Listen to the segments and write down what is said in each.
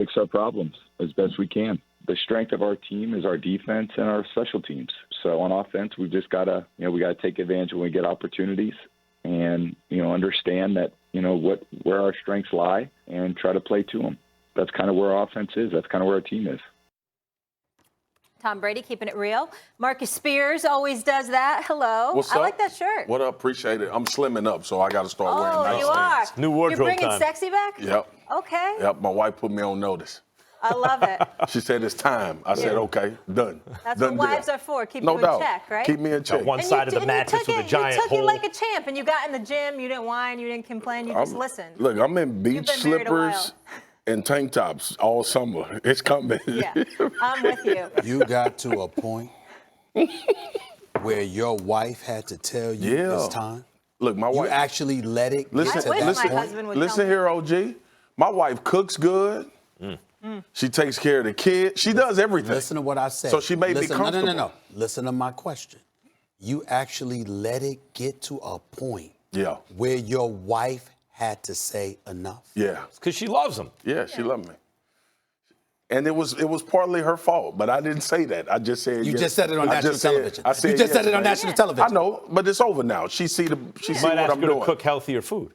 fix our problems as best we can. The strength of our team is our defense and our special teams. So on offense, we've just got to, we got to take advantage when we get opportunities and, understand that, where our strengths lie and try to play to them. That's kind of where our offense is. That's kind of where our team is. Tom Brady keeping it real. Marcus Spears always does that. Hello. What's I up? like that shirt. What up? Appreciate it. I'm slimming up, so I got to start wearing nice you are. things. New wardrobe You're bringing time. sexy back? Yep. Okay. Yep. My wife put me on notice. I love it. She said it's time. I said, okay, done. That's done what wives deal. are for. Keep No you in doubt. check, right? Keep me in check. One side of the mattress with a giant You took hole. it like a champ, and you got in the gym. You didn't whine. You didn't complain. You just listened. Look, I'm in beach been married a while. slippers and tank tops all summer. It's coming. Yeah, I'm with you. You got to a point where your wife had to tell you it's time? Look, my wife. You actually let it get to I wish that my point? husband would Listen tell me. here, OG. My wife cooks good. She takes care of the kids. She does everything. Listen to what I said. So she made me Listen, comfortable. No. Listen to my question. You actually let it get to a point where your wife had to say enough? Yeah. Because she loves him. Yeah, she loved me. And it was partly her fault, but I didn't say that. I just said You just said it on national television. I said you just said it on man. national television. I know, but it's over now. She see You what might ask I'm her doing. to cook healthier food.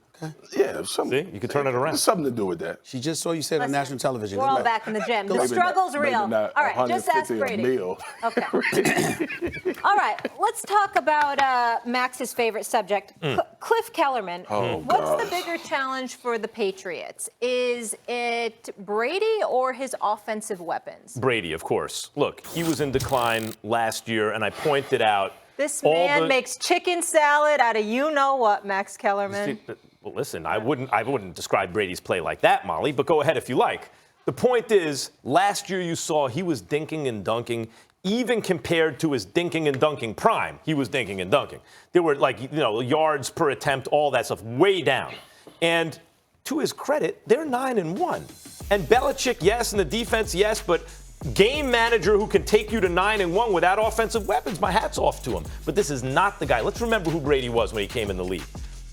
Yeah, something. See, you can turn it around. There's something to do with that. She just saw you say it on national television. We're all back in the gym. The Maybe struggle's not- real. maybe not All right, just ask 150 a Brady. meal. Okay. All right, let's talk about Max's favorite subject, Cliff Kellerman. Oh, What's gosh. the bigger challenge for the Patriots? Is it Brady or his offensive weapons? Brady, of course. Look, he was in decline last year, and I pointed out This all man the- makes chicken salad out of you-know-what, Max Kellerman. Well, listen, I wouldn't describe Brady's play like that, Molly, but go ahead if you like. The point is, last year you saw he was dinking and dunking, even compared to his dinking and dunking prime. He was dinking and dunking. There were yards per attempt, all that stuff, way down. And to his credit, they're 9-1. And Belichick, yes, and the defense, yes, but game manager who can take you to 9-1 without offensive weapons, my hat's off to him. But this is not the guy. Let's remember who Brady was when he came in the league.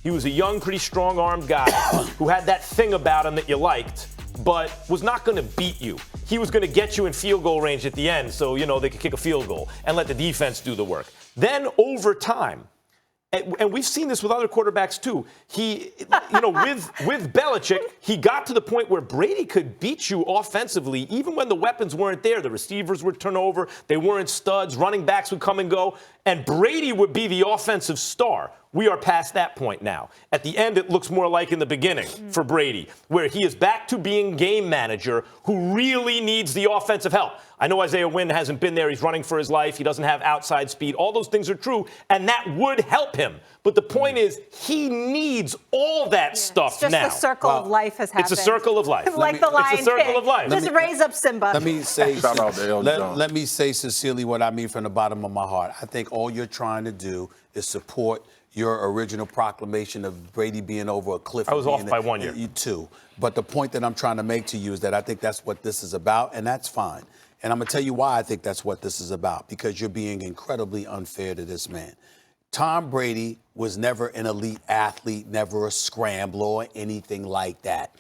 He was a young, pretty strong-armed guy who had that thing about him that you liked, but was not going to beat you. He was going to get you in field goal range at the end so, they could kick a field goal and let the defense do the work. Then over time, and we've seen this with other quarterbacks too. He, with Belichick, he got to the point where Brady could beat you offensively, even when the weapons weren't there. The receivers would turn over, they weren't studs, running backs would come and go, and Brady would be the offensive star. We are past that point now. At the end, it looks more like in the beginning for Brady, where he is back to being game manager who really needs the offensive help. I know Isaiah Wynn hasn't been there. He's running for his life. He doesn't have outside speed. All those things are true, and that would help him. But the point is, he needs all that stuff It's just now. the circle of life has happened. It's a circle of life. Like the Lion It's a circle King. of life. Just raise up Simba. Let me say, Shout out to Elton John. let me say sincerely what I mean from the bottom of my heart. I think all you're trying to do is support your original proclamation of Brady being over a cliff. I was off by 1 year. You too. But the point that I'm trying to make to you is that I think that's what this is about, and that's fine. And I'm going to tell you why I think that's what this is about, because you're being incredibly unfair to this man. Tom Brady was never an elite athlete, never a scrambler or anything like that.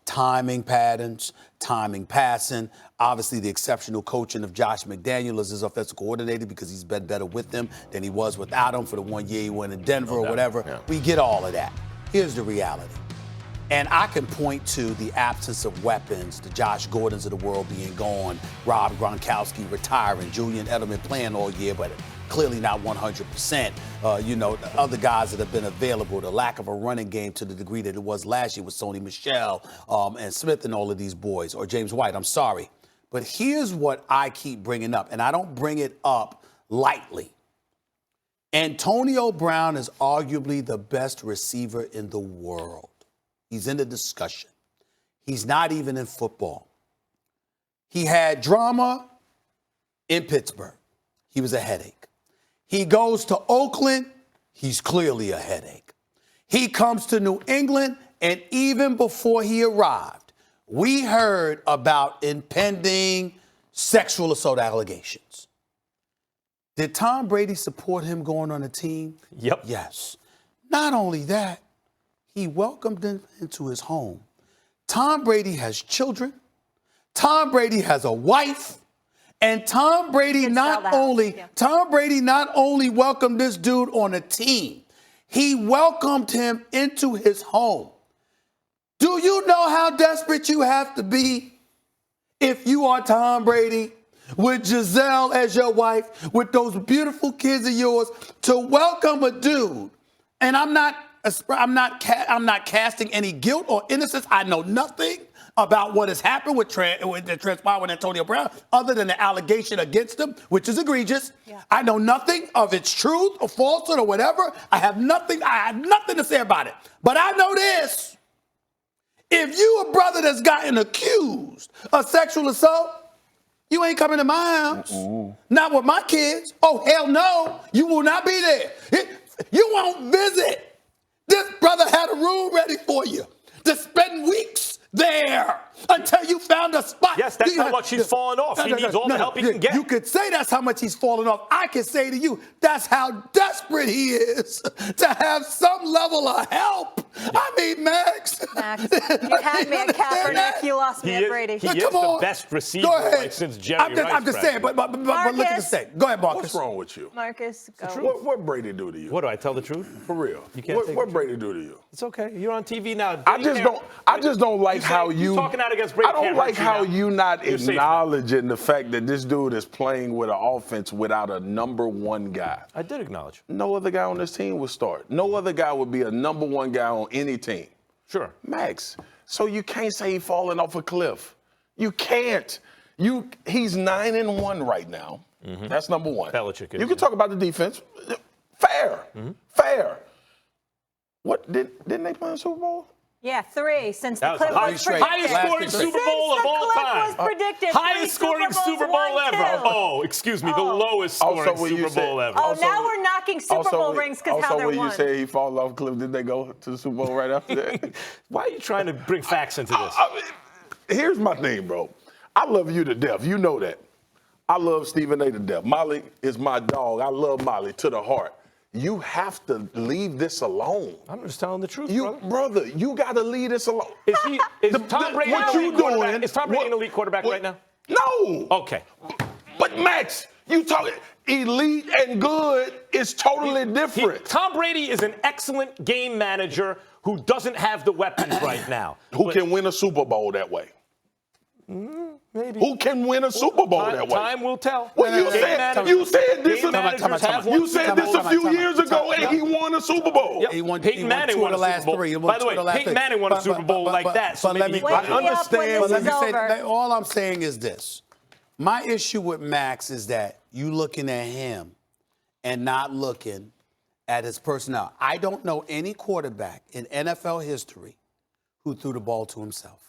Timing patterns, timing passing, obviously the exceptional coaching of Josh McDaniel as his offensive coordinator because he's been better with them than he was without him for the 1 year he went in Denver or whatever. Yeah. We get all of that. Here's the reality. And I can point to the absence of weapons, the Josh Gordons of the world being gone, Rob Gronkowski retiring, Julian Edelman playing all year, but clearly not 100%. The other guys that have been available, the lack of a running game to the degree that it was last year with Sony Michel and Smith and all of these boys, or James White, I'm sorry. But here's what I keep bringing up, and I don't bring it up lightly. Antonio Brown is arguably the best receiver in the world. He's in the discussion. He's not even in football. He had drama in Pittsburgh. He was a headache. He goes to Oakland. He's clearly a headache. He comes to New England, and even before he arrived, we heard about impending sexual assault allegations. Did Tom Brady support him going on a team? Yep. Yes. Not only that, he welcomed him into his home. Tom Brady has children Tom Brady has a wife, and Tom Brady not only welcomed this dude on a team, he welcomed him into his home. Do you know how desperate you have to be if you are Tom Brady with Giselle as your wife, with those beautiful kids of yours, to welcome a dude? And I'm not casting any guilt or innocence. I know nothing about what has happened with the transpired with Antonio Brown, other than the allegation against him, which is egregious. Yeah. I know nothing of its truth or falsehood or whatever. I have nothing to say about it. But I know this. If you a brother that's gotten accused of sexual assault, you ain't coming to my house. Not with my kids. Oh, hell no. You will not be there. You won't visit. This brother had a room ready for you to spend weeks there until you found a spot. Yes, that's how much he's fallen off. He needs all the help he can get. You could say that's how much he's fallen off. I can say to you, that's how desperate he is to have some level of help. Yeah. I mean, Max, you had me at Kaepernick. You lost me at Brady. He is the best receiver since Jerry Rice. I'm just saying, but look at the thing. Go ahead, Marcus. What's wrong with you? Marcus, go. What Brady do to you? What, do I tell the truth? For real. You can't what Brady do to you? It's okay. You're on TV now. I just don't like how you talking out against Brady. I don't like how you not acknowledging the fact that this dude is playing with an offense without a number one guy. I did acknowledge. No other guy on this team would start. No other guy would be a number one guy on any team. Sure. Max, so you can't say he's falling off a cliff. You can't. He's 9-1 right now. Mm-hmm. That's number one. Belichick is, you can talk about the defense. Fair. Mm-hmm. Fair. What didn't they play in the Super Bowl? Yeah, 3 since the clip was predicted. Highest scoring Super Bowl of all time. Highest scoring Super Bowl ever. Oh, excuse me, the lowest scoring Super Bowl ever. Oh, now we're knocking Super Bowl rings because how they're won. Also, when you say he falls off a cliff, did they go to the Super Bowl right after that? Why are you trying to bring facts into this? Here's my thing, bro. I love you to death. You know that. I love Stephen A. to death. Molly is my dog. I love Molly to the heart. You have to leave this alone. I'm just telling the truth, brother. You got to leave this alone. Is Tom Brady an elite quarterback right now? No. Okay. But Max, you talking elite and good is totally different. Tom Brady is an excellent game manager who doesn't have the weapons right now. Who can win a Super Bowl that way? Maybe. Who can win a Super Bowl that way? Time will tell. Well, you said this a few years ago, and he won a Super Bowl. Yep. Peyton Manning won a Super Bowl. By the way, Peyton Manning won a Super Bowl like that. So maybe I understand. But let me say, all I'm saying is this. My issue with Max is that you looking at him and not looking at his personnel. I don't know any quarterback in NFL history who threw the ball to himself.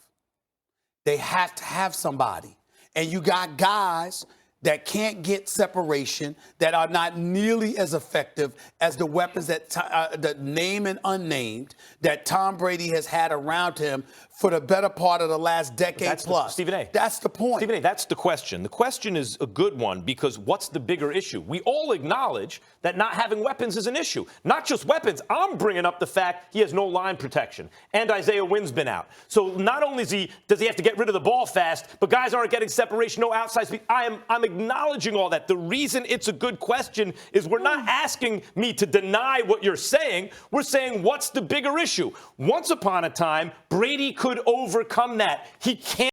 They have to have somebody. And you got guys that can't get separation, that are not nearly as effective as the weapons that the named and unnamed that Tom Brady has had around him for the better part of the last decade plus. Stephen A. That's the point. Stephen A., that's the question. The question is a good one because what's the bigger issue? We all acknowledge that not having weapons is an issue. Not just weapons. I'm bringing up the fact he has no line protection and Isaiah Wynn's been out. So not only does he have to get rid of the ball fast, but guys aren't getting separation, no outside speed. I'm acknowledging all that. The reason it's a good question is we're not asking me to deny what you're saying. We're saying what's the bigger issue? Once upon a time, Brady could overcome that. He can't.